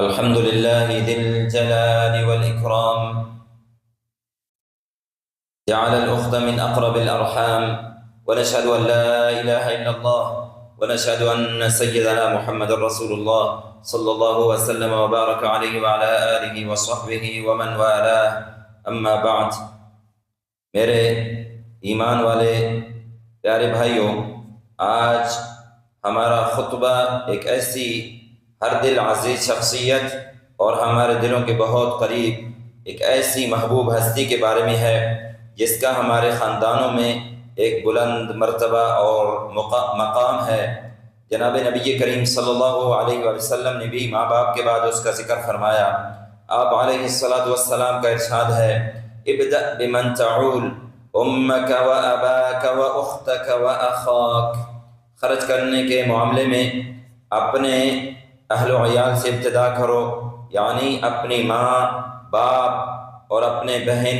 الحمد لله ذي الجلال والإكرام، جعل الأخت من أقرب الأرحام، ونشهد أن لا إله إلا الله، ونشهد أن سيدنا محمد رسول الله صلى الله وسلم وبارك عليه وعلى آله وصحبه ومن والاه، أما بعد۔ میرے ایمان والے پیارے بھائیوں، آج ہمارا خطبہ ایک ایسی ہر دل عزیز شخصیت اور ہمارے دلوں کے بہت قریب ایک ایسی محبوب ہستی کے بارے میں ہے جس کا ہمارے خاندانوں میں ایک بلند مرتبہ اور مقام ہے۔ جناب نبی کریم صلی اللہ علیہ وسلم نے بھی ماں باپ کے بعد اس کا ذکر فرمایا۔ آپ علیہ السلام کا ارشاد ہے، ابدأ بمن تعول امک و اباک و اختک و اخاک۔ خرچ کرنے کے معاملے میں اپنے اہل و عیال سے ابتدا کرو، یعنی اپنی ماں باپ اور اپنے بہن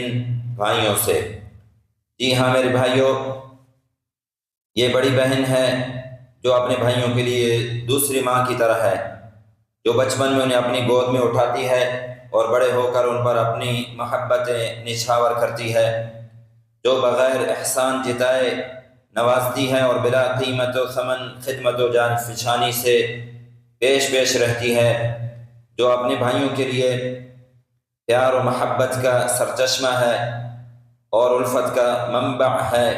بھائیوں سے۔ جی ہاں میرے بھائیوں، یہ بڑی بہن ہے جو اپنے بھائیوں کے لیے دوسری ماں کی طرح ہے، جو بچپن میں انہیں اپنی گود میں اٹھاتی ہے اور بڑے ہو کر ان پر اپنی محبتیں نچھاور کرتی ہے، جو بغیر احسان جتائے نوازتی ہے اور بلا قیمت و ثمن خدمت و جان فشانی سے پیش رہتی ہے، جو اپنے بھائیوں کے لیے پیار و محبت کا سرچشمہ ہے اور الفت کا منبع ہے۔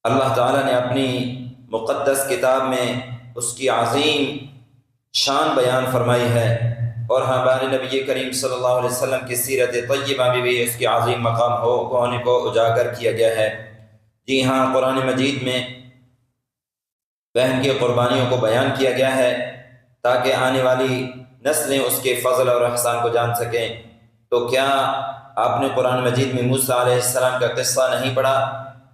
اللہ تعالیٰ نے اپنی مقدس کتاب میں اس کی عظیم شان بیان فرمائی ہے، اور ہمارے نبی کریم صلی اللہ علیہ وسلم کی سیرت طیبہ میں بھی اس کی عظیم مقام ہونے کو اجاگر کیا گیا ہے۔ جی ہاں، قرآن مجید میں بہن کی قربانیوں کو بیان کیا گیا ہے تاکہ آنے والی نسلیں اس کے فضل اور احسان کو جان سکیں۔ تو کیا آپ نے قرآن مجید میں موسیٰ علیہ السلام کا قصہ نہیں پڑھا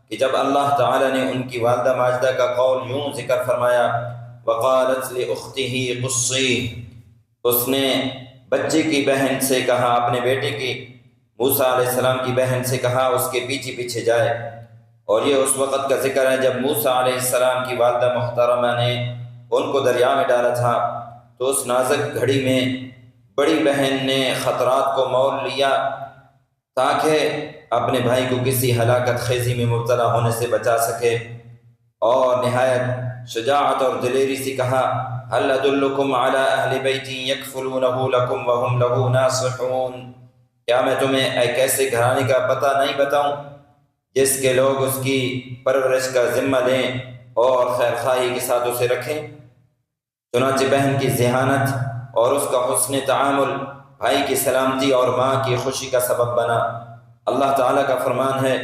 کہ جب اللہ تعالیٰ نے ان کی والدہ ماجدہ کا قول یوں ذکر فرمایا، وقالت لأختہ قصی، اس نے بچے کی بہن سے کہا، اپنے بیٹے کی موسیٰ علیہ السلام کی بہن سے کہا اس کے پیچھے پیچھے جائے۔ اور یہ اس وقت کا ذکر ہے جب موسیٰ علیہ السلام کی والدہ محترمہ نے ان کو دریا میں ڈالا تھا، تو اس نازک گھڑی میں بڑی بہن نے خطرات کو مول لیا تاکہ اپنے بھائی کو کسی ہلاکت خیزی میں مبتلا ہونے سے بچا سکے، اور نہایت شجاعت اور دلیری سے کہا، هل ادلکم علی اہل بیت یکفلونہ لکم وہم لہ ناصحون، کیا میں تمہیں ایک ایسے گھرانے کا پتہ نہیں بتاؤں جس کے لوگ اس کی پرورش کا ذمہ لیں اور خیر خواہی کے ساتھ اسے رکھیں۔ چنانچہ بہن کی ذہانت اور اس کا حسن تعامل بھائی کی سلامتی اور ماں کی خوشی کا سبب بنا۔ اللہ تعالیٰ کا فرمان ہے،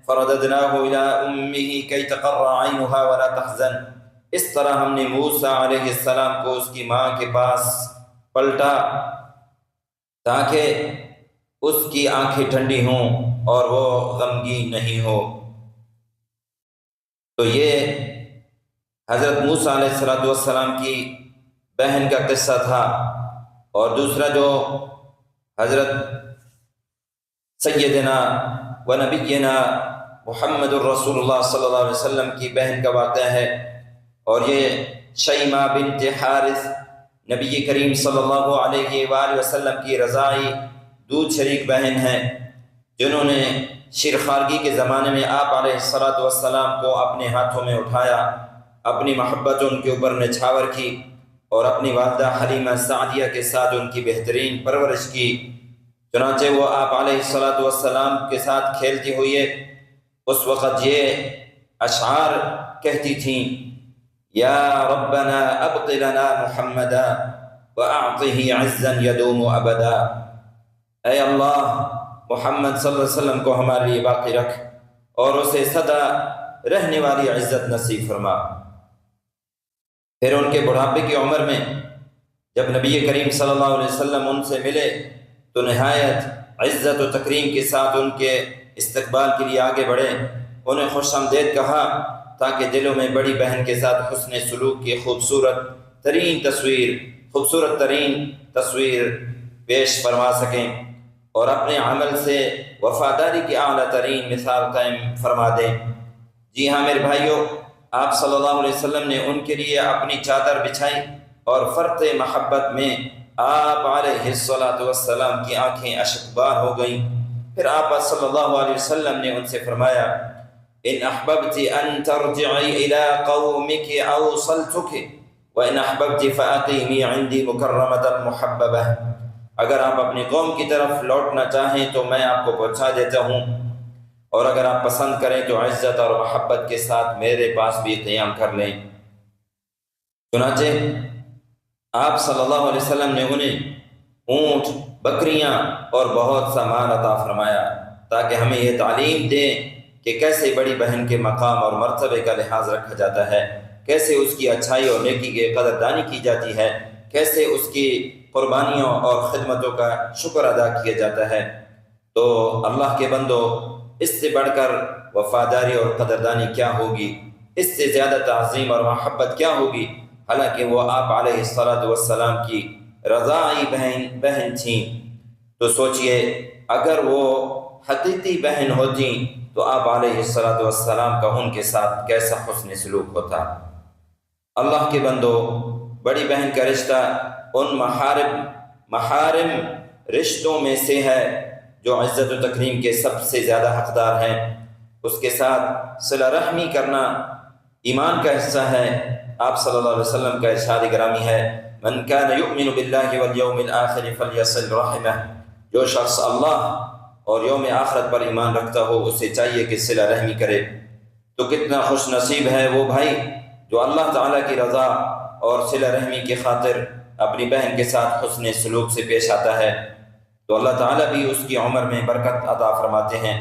فرددناہ الی امہ کی تقر عینہا ولا تحزن، اس طرح ہم نے موسیٰ علیہ السلام کو اس کی ماں کے پاس پلٹا تاکہ اس کی آنکھیں ٹھنڈی ہوں اور وہ غمگین نہیں ہو۔ تو یہ حضرت موسیٰ علیہ السلام کی بہن کا قصہ تھا۔ اور دوسرا جو حضرت سیدنا و نبینا محمد الرسول اللہ صلی اللہ علیہ وسلم کی بہن کا واقعہ ہے، اور یہ شیمہ بنت حارث نبی کریم صلی اللہ علیہ وآلہ وسلم کی رضاعی دودھ شریک بہن ہیں، جنہوں نے شیرخوارگی کے زمانے میں آپ علیہ السلام کو اپنے ہاتھوں میں اٹھایا، اپنی محبت ان کے اوپر نچھاور کی، اور اپنی والدہ حلیمہ سعدیہ کے ساتھ ان کی بہترین پرورش کی۔ چنانچہ وہ آپ علیہ السلام کے ساتھ کھیلتی ہوئی اس وقت یہ اشعار کہتی تھیں، یا ربنا ابق لنا محمدا واعطہ عزا یدوم ابدا، اے اللہ محمد صلی اللہ علیہ وسلم کو ہمارے لیے باقی رکھ اور اسے سدا رہنے والی عزت نصیب فرما۔ پھر ان کے بڑھاپے کی عمر میں جب نبی کریم صلی اللہ علیہ وسلم ان سے ملے تو نہایت عزت و تکریم کے ساتھ ان کے استقبال کے لیے آگے بڑھے، انہیں خوش آمدید کہا تاکہ دلوں میں بڑی بہن کے ساتھ حسن سلوک کی خوبصورت ترین تصویر پیش فرما سکیں، اور اپنے عمل سے وفاداری کی اعلیٰ ترین مثال قائم فرما دیں۔ جی ہاں میرے بھائیوں، آپ صلی اللہ علیہ وسلم نے ان کے لیے اپنی چادر بچھائی اور فرط محبت میں آپ علیہ الصلاۃ والسلام کی آنکھیں اشکبار ہو گئیں۔ پھر آپ صلی اللہ علیہ وسلم نے ان سے فرمایا ان احببت ان ترجعی الی قومک اوصلتک وان احببت فاقیمی عندی مکرمۃ محببہ، اگر آپ اپنی قوم کی طرف لوٹنا چاہیں تو میں آپ کو پہنچا دیتا ہوں، اور اگر آپ پسند کریں تو عزت اور محبت کے ساتھ میرے پاس بھی قیام کر لیں۔ چنانچہ آپ صلی اللہ علیہ وسلم نے انہیں اونٹ، بکریاں اور بہت سا مال عطا فرمایا تاکہ ہمیں یہ تعلیم دیں کہ کیسے بڑی بہن کے مقام اور مرتبے کا لحاظ رکھا جاتا ہے، کیسے اس کی اچھائی اور نیکی کی قدردانی کی جاتی ہے، کیسے اس کی قربانیوں اور خدمتوں کا شکر ادا کیا جاتا ہے۔ تو اللہ کے بندو، اس سے بڑھ کر وفاداری اور قدردانی کیا ہوگی، اس سے زیادہ تعظیم اور محبت کیا ہوگی، حالانکہ وہ آپ علیہ الصلاۃ والسلام کی رضاعی بہن تھیں۔ تو سوچئے اگر وہ حقیقی بہن ہوتی تو آپ علیہ الصلاۃ والسلام کا ان کے ساتھ کیسا حسن سلوک ہوتا۔ اللہ کے بندو، بڑی بہن کا رشتہ ان محارم رشتوں میں سے ہے جو عزت و تکریم کے سب سے زیادہ حقدار ہیں۔ اس کے ساتھ صلہ رحمی کرنا ایمان کا حصہ ہے۔ آپ صلی اللہ علیہ وسلم کا ارشاد گرامی ہے من کان یؤمن باللہ والیوم الآخر فلیصل رحمہ، جو شخص اللہ اور یوم آخرت پر ایمان رکھتا ہو اسے چاہیے کہ صلہ رحمی کرے۔ تو کتنا خوش نصیب ہے وہ بھائی جو اللہ تعالیٰ کی رضا اور صلہ رحمی کی خاطر اپنی بہن کے ساتھ حسن سلوک سے پیش آتا ہے، تو اللہ تعالیٰ بھی اس کی عمر میں برکت عطا فرماتے ہیں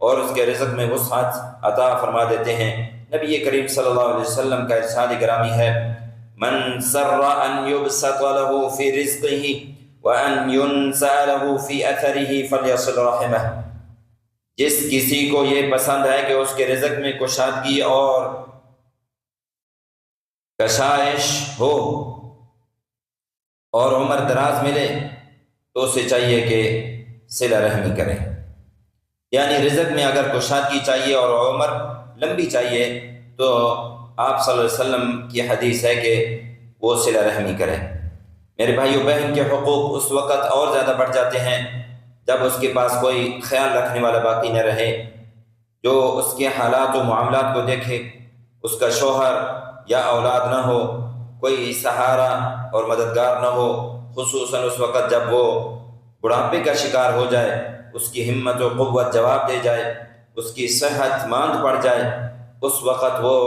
اور اس کے رزق میں وسعت عطا فرما دیتے ہیں۔ نبی کریم صلی اللہ علیہ وسلم کا ارشاد گرامی ہے من سر ان یبسط له فی رزقہ وان ینسأ له فی اثرہ فلیصل رحمہ، جس کسی کو یہ پسند ہے کہ اس کے رزق میں کشادگی اور کشائش ہو اور عمر دراز ملے تو اسے چاہیے کہ صلہ رحمی کرے، یعنی رزق میں اگر کشادگی چاہیے اور عمر لمبی چاہیے تو آپ صلی اللہ علیہ وسلم کی حدیث ہے کہ وہ صلہ رحمی کرے۔ میرے بھائیو، بہن کے حقوق اس وقت اور زیادہ بڑھ جاتے ہیں جب اس کے پاس کوئی خیال رکھنے والا باقی نہ رہے، جو اس کے حالات و معاملات کو دیکھے، اس کا شوہر یا اولاد نہ ہو، کوئی سہارا اور مددگار نہ ہو، خصوصاً اس وقت جب وہ بڑھاپے کا شکار ہو جائے، اس کی ہمت و قوت جواب دے جائے، اس کی صحت ماند پڑ جائے، اس وقت وہ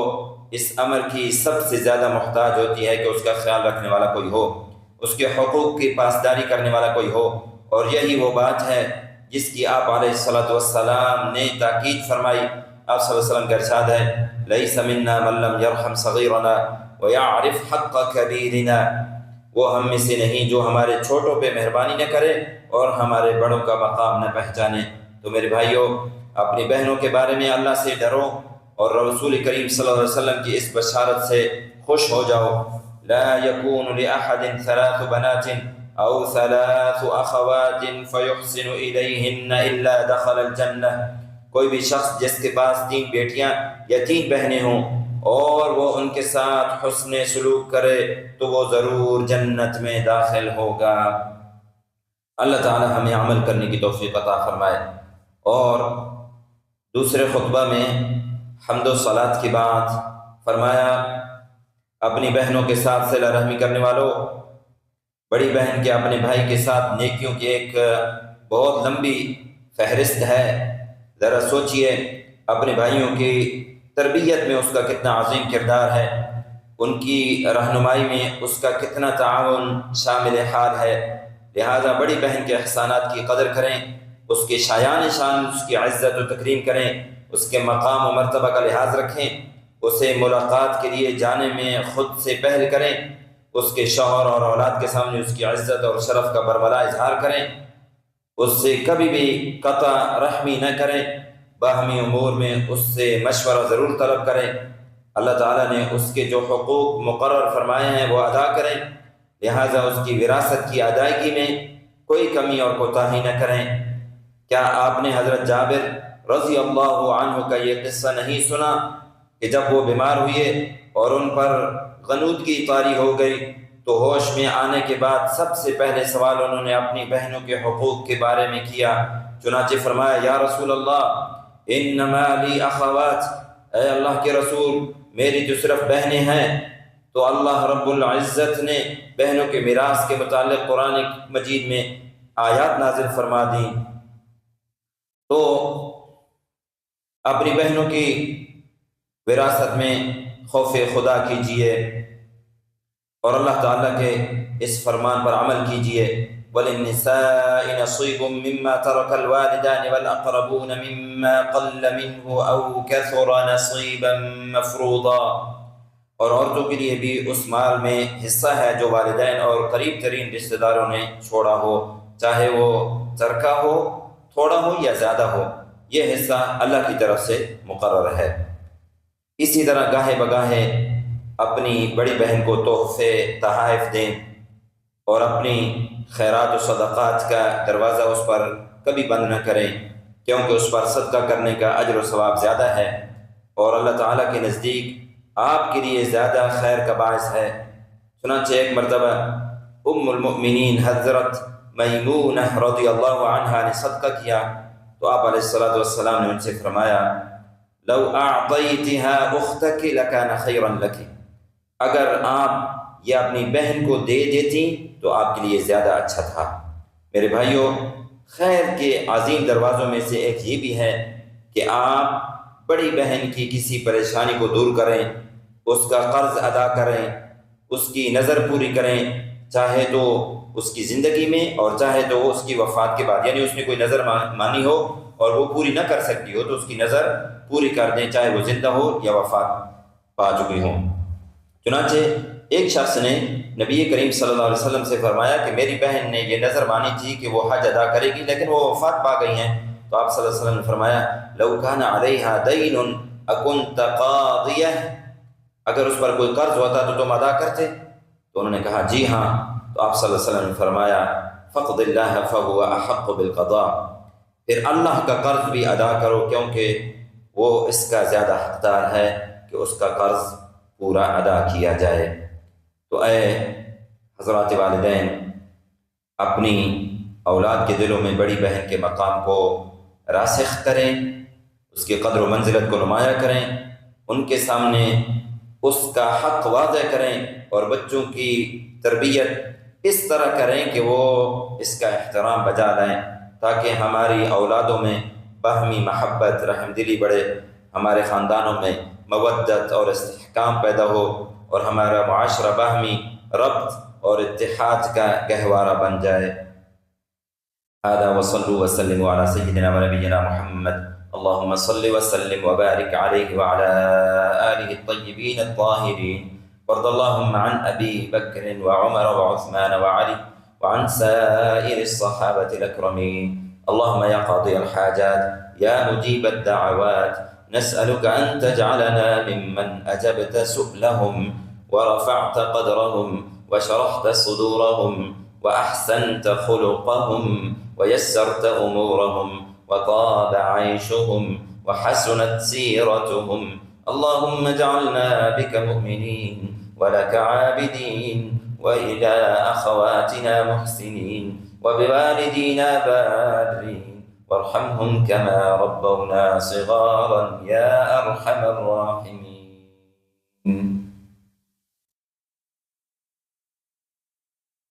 اس امر کی سب سے زیادہ محتاج ہوتی ہے کہ اس کا خیال رکھنے والا کوئی ہو، اس کے حقوق کی پاسداری کرنے والا کوئی ہو۔ اور یہی وہ بات ہے جس کی آپ علیہ الصلاۃ والسلام نے تاکید فرمائی۔ آپ صلی اللہ علیہ وسلم کا ارشاد ہے لیس منا من لم یرحم صغیرنا ویعرف حق کبیرنا، وہ ہم میں سے نہیں جو ہمارے چھوٹوں پہ مہربانی نہ کرے اور ہمارے بڑوں کا مقام نہ پہچانے۔ تو میرے بھائیوں، اپنی بہنوں کے بارے میں اللہ سے ڈرو اور رسول کریم صلی اللہ علیہ وسلم کی اس بشارت سے خوش ہو جاؤ لا يكون لأحد 3 بنات أو 3 أخوات فيحسن إليهن إلا دخل الجنة، کوئی بھی شخص جس کے پاس 3 بیٹیاں یا 3 بہنیں ہوں اور وہ ان کے ساتھ حسن سلوک کرے تو وہ ضرور جنت میں داخل ہوگا۔ اللہ تعالی ہمیں عمل کرنے کی توفیق عطا فرمائے۔ اور دوسرے خطبہ میں حمد و صلات کی بات فرمایا اپنی بہنوں کے ساتھ صلہ رحمی کرنے والوں، بڑی بہن کے اپنے بھائی کے ساتھ نیکیوں کی ایک بہت لمبی فہرست ہے۔ ذرا سوچئے اپنے بھائیوں کی تربیت میں اس کا کتنا عظیم کردار ہے، ان کی رہنمائی میں اس کا کتنا تعاون شامل حال ہے۔ لہذا بڑی بہن کے احسانات کی قدر کریں، اس کے شایان شان اس کی عزت و تکریم کریں، اس کے مقام و مرتبہ کا لحاظ رکھیں، اسے ملاقات کے لیے جانے میں خود سے پہل کریں، اس کے شوہر اور اولاد کے سامنے اس کی عزت اور شرف کا برملا اظہار کریں، اس سے کبھی بھی قطع رحمی نہ کریں، باہمی امور میں اس سے مشورہ ضرور طلب کریں، اللہ تعالیٰ نے اس کے جو حقوق مقرر فرمائے ہیں وہ ادا کریں، لہٰذا اس کی وراثت کی ادائیگی میں کوئی کمی اور کوتاہی نہ کریں۔ کیا آپ نے حضرت جابر رضی اللہ عنہ کا یہ قصہ نہیں سنا کہ جب وہ بیمار ہوئے اور ان پر غنودگی طاری ہو گئی تو ہوش میں آنے کے بعد سب سے پہلے سوال انہوں نے اپنی بہنوں کے حقوق کے بارے میں کیا۔ چنانچہ فرمایا یا رسول اللہ انما لی اخوات، اے اللہ کے رسول میری تو صرف بہنیں ہیں۔ تو اللہ رب العزت نے بہنوں کے میراث کے متعلق قرآن مجید میں آیات نازل فرما دیں۔ تو اپنی بہنوں کی وراثت میں خوف خدا کیجیے اور اللہ تعالیٰ کے اس فرمان پر عمل کیجیے۔ وَلِلنِّسَاءِ نَصِيبٌ مِّمَّا تَرَكَ الْوَالِدَانِ وَالْأَقْرَبُونَ مِمَّا قَلَّ مِنْهُ أَوْ كَثُرَ نَصِيبًا مَّفْرُوضًا، اور عورتوں کے لیے بھی اس مال میں حصہ ہے جو والدین اور قریب ترین رشتہ داروں نے چھوڑا ہو، چاہے وہ ترکہ ہو، تھوڑا ہو یا زیادہ ہو، یہ حصہ اللہ کی طرف سے مقرر ہے۔ اسی طرح گاہے بگاہے اپنی بڑی بہن کو تحفے تحائف دیں اور اپنی خیرات و صدقات کا دروازہ اس پر کبھی بند نہ کریں، کیونکہ اس پر صدقہ کرنے کا اجر و ثواب زیادہ ہے اور اللہ تعالیٰ کے نزدیک آپ کے لیے زیادہ خیر کا باعث ہے۔ چنانچہ ایک مرتبہ ام المؤمنین حضرت میمونہ رضی اللہ عنہا نے صدقہ کیا تو آپ علیہ السلام نے ان سے فرمایا لو اعطیتها اختک لکان خیرا لک، اگر آپ یہ اپنی بہن کو دے دیتی تو آپ کے لیے زیادہ اچھا تھا۔ میرے بھائیوں، خیر کے عظیم دروازوں میں سے ایک یہ بھی ہے کہ آپ بڑی بہن کی کسی پریشانی کو دور کریں، اس کا قرض ادا کریں، اس کی نظر پوری کریں، چاہے تو اس کی زندگی میں اور چاہے تو اس کی وفات کے بعد، یعنی اس نے کوئی نظر مانی ہو اور وہ پوری نہ کر سکتی ہو تو اس کی نظر پوری کر دیں، چاہے وہ زندہ ہو یا وفات پا چکی ہو۔ چنانچہ ایک شخص نے نبی کریم صلی اللہ علیہ وسلم سے فرمایا کہ میری بہن نے یہ نظر مانی تھی کہ وہ حج ادا کرے گی لیکن وہ وفات پا گئی ہیں، تو آپ صلی اللہ علیہ وسلم نے فرمایا لو کان علیہا دین اکنت قاضیہ، اگر اس پر کوئی قرض ہوتا تو تم ادا کرتے؟ تو انہوں نے کہا جی ہاں۔ تو آپ صلی اللہ علیہ وسلم نے فرمایا فقض اللہ فہو احق بالقضاء، پھر اللہ کا قرض بھی ادا کرو کیونکہ وہ اس کا زیادہ حقدار ہے کہ اس کا قرض پورا ادا کیا جائے۔ تو اے حضرات والدین، اپنی اولاد کے دلوں میں بڑی بہن کے مقام کو راسخ کریں، اس کی قدر و منزلت کو نمایاں کریں، ان کے سامنے اس کا حق واضح کریں اور بچوں کی تربیت اس طرح کریں کہ وہ اس کا احترام بجا لائیں تاکہ ہماری اولادوں میں باہمی محبت، رحم دلی بڑھے، ہمارے خاندانوں میں مودت اور استحکام پیدا ہو اور ہمارا معاشرہ باہمی ربط اور اتحاد کا گہوارہ بن جائے۔ هذا وصلوا وسلموا على سيدنا ونبينا محمد، اللهم صل وسلم وبارك عليه وعلى آله الطيبين الطاهرين، وارض اللهم عن أبي بكر وعمر وعثمان وعلي وعن سائر الصحابة الأكرمين. اللهم يا قاضي الحاجات يا مجيب الدعوات، نسألك أن تجعلنا ممن أجبت سؤلهم ورفعت قدرهم وشرحت صدورهم وأحسنت خلقهم ويسرت أمورهم وطاب عيشهم وحسنت سيرتهم. اللهم اجعلنا بك مؤمنين ولك عابدين وإلى أخواتنا محسنين وبوالدينا بارين، وارحمهم كما ربونا صغارا يا أرحم الراحمين.